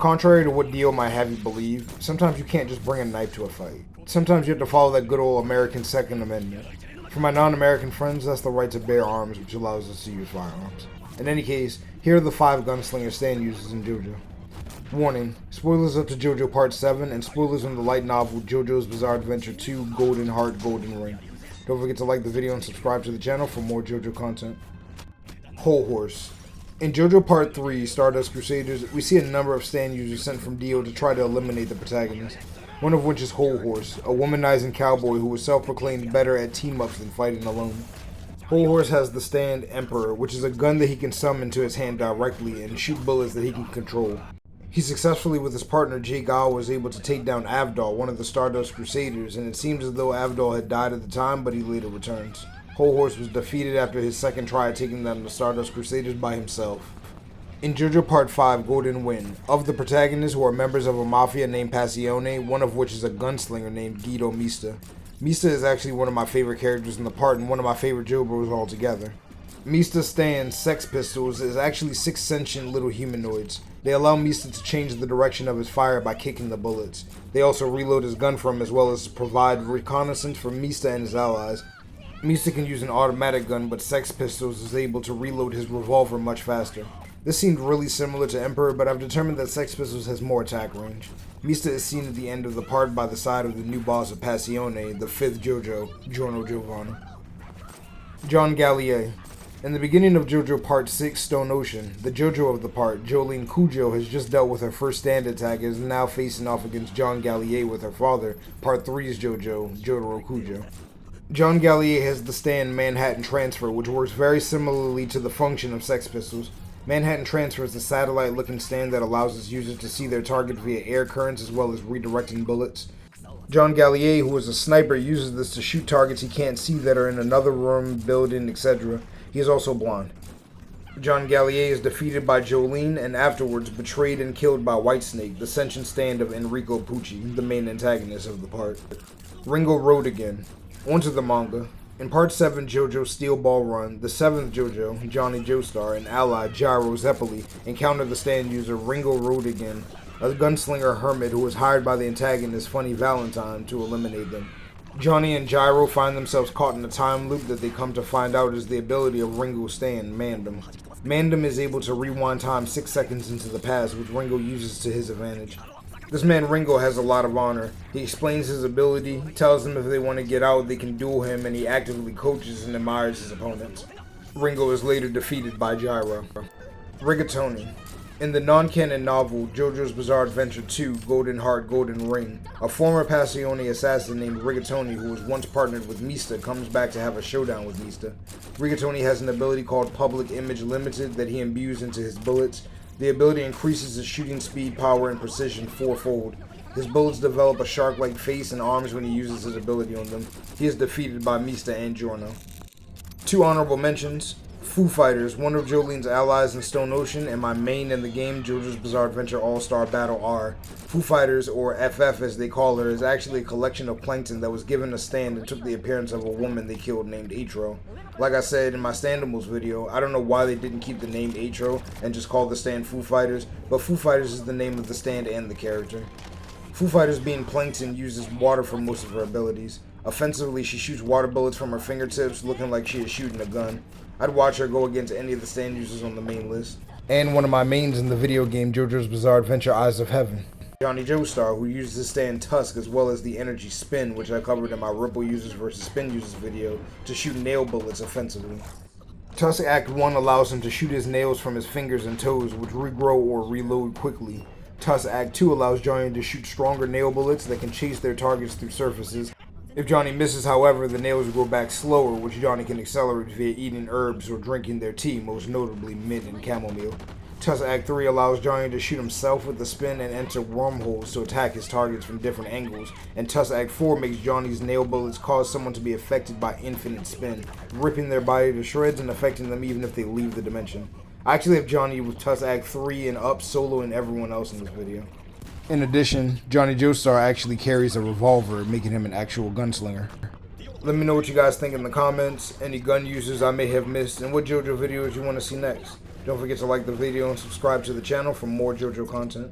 Contrary to what Dio might have you believe, sometimes you can't just bring a knife to a fight. Sometimes you have to follow that good old American Second Amendment. For my non-American friends, that's the right to bear arms, which allows us to use firearms. In any case, here are the 5 Gunslinger stand uses in JoJo. Warning, spoilers up to JoJo Part 7, and spoilers on the light novel JoJo's Bizarre Adventure 2 Golden Heart Golden Ring. Don't forget to like the video and subscribe to the channel for more JoJo content. Whole Horse. In JoJo Part 3, Stardust Crusaders, we see a number of stand users sent from Dio to try to eliminate the protagonist. One of which is Whole Horse, a womanizing cowboy who was self-proclaimed better at team-ups than fighting alone. Whole Horse has the stand Emperor, which is a gun that he can summon to his hand directly and shoot bullets that he can control. He successfully, with his partner Jay Gao, was able to take down Avdol, one of the Stardust Crusaders, and it seems as though Avdol had died at the time, but he later returns. Whole Horse was defeated after his second try at taking down the Stardust Crusaders by himself. In JoJo Part 5, Golden Wind, of the protagonists who are members of a mafia named Passione, one of which is a gunslinger named Guido Mista. Mista is actually one of my favorite characters in the part and one of my favorite Jobos altogether. Mista's stand, Sex Pistols, is actually 6 sentient little humanoids. They allow Mista to change the direction of his fire by kicking the bullets. They also reload his gun for him as well as provide reconnaissance for Mista and his allies. Mista can use an automatic gun, but Sex Pistols is able to reload his revolver much faster. This seemed really similar to Emperor, but I've determined that Sex Pistols has more attack range. Mista is seen at the end of the part by the side of the new boss of Passione, the 5th Jojo, Giorno Giovanni. John Gallier. In the beginning of JoJo Part 6, Stone Ocean, the JoJo of the part, Jolene Cujo, has just dealt with her first stand attack and is now facing off against John Gallier with her father, Part 3's JoJo, Jotaro Kujo. John Gallier has the stand Manhattan Transfer, which works very similarly to the function of Sex Pistols. Manhattan Transfer is a satellite-looking stand that allows its users to see their target via air currents as well as redirecting bullets. John Gallier, who is a sniper, uses this to shoot targets he can't see that are in another room, building, etc. He is also blonde. John Gallier is defeated by Jolene and afterwards betrayed and killed by Whitesnake, the sentient stand of Enrico Pucci, the main antagonist of the part. Ringo Road again. Onto the manga. In Part 7 JoJo Steel Ball Run, the 7th JoJo, Johnny Joestar, and ally Gyro Zeppeli encounter the stand user Ringo Road again, a gunslinger hermit who was hired by the antagonist Funny Valentine to eliminate them. Johnny and Gyro find themselves caught in a time loop that they come to find out is the ability of Ringo's stand, Mandem. Mandem is able to rewind time 6 seconds into the past, which Ringo uses to his advantage. This man Ringo has a lot of honor. He explains his ability, tells them if they want to get out they can duel him, and he actively coaches and admires his opponents. Ringo is later defeated by Gyro. Rigatoni. In the non-canon novel JoJo's Bizarre Adventure 2 Golden Heart Golden Ring, a former Passione assassin named Rigatoni who was once partnered with Mista comes back to have a showdown with Mista. Rigatoni has an ability called Public Image Limited that he imbues into his bullets. The ability increases his shooting speed, power, and precision 4-fold. His bullets develop a shark-like face and arms when he uses his ability on them. He is defeated by Mista and Giorno. 2 honorable mentions. Foo Fighters, one of Jolene's allies in Stone Ocean, and my main in the game, JoJo's Bizarre Adventure All-Star Battle R. Foo Fighters, or FF as they call her, is actually a collection of plankton that was given a stand and took the appearance of a woman they killed named Atro. Like I said in my Standimals video, I don't know why they didn't keep the name Atro and just call the stand Foo Fighters, but Foo Fighters is the name of the stand and the character. Foo Fighters, being plankton, uses water for most of her abilities. Offensively, she shoots water bullets from her fingertips, looking like she is shooting a gun. I'd watch her go against any of the stand users on the main list. And one of my mains in the video game JoJo's Bizarre Adventure Eyes of Heaven, Johnny Joestar, who uses the stand Tusk as well as the energy Spin, which I covered in my Ripple users versus Spin users video, to shoot nail bullets offensively. Tusk Act 1 allows him to shoot his nails from his fingers and toes, which regrow or reload quickly. Tusk Act 2 allows Johnny to shoot stronger nail bullets that can chase their targets through surfaces. If Johnny misses, however, the nails grow back slower, which Johnny can accelerate via eating herbs or drinking their tea, most notably mint and chamomile. Tusk Act 3 allows Johnny to shoot himself with the spin and enter wormholes to attack his targets from different angles, and Tusk Act 4 makes Johnny's nail bullets cause someone to be affected by infinite spin, ripping their body to shreds and affecting them even if they leave the dimension. I actually have Johnny with Tusk Act 3 and up soloing everyone else in this video. In addition, Johnny Joestar actually carries a revolver, making him an actual gunslinger. Let me know what you guys think in the comments, any gun users I may have missed, and what JoJo videos you want to see next. Don't forget to like the video and subscribe to the channel for more JoJo content.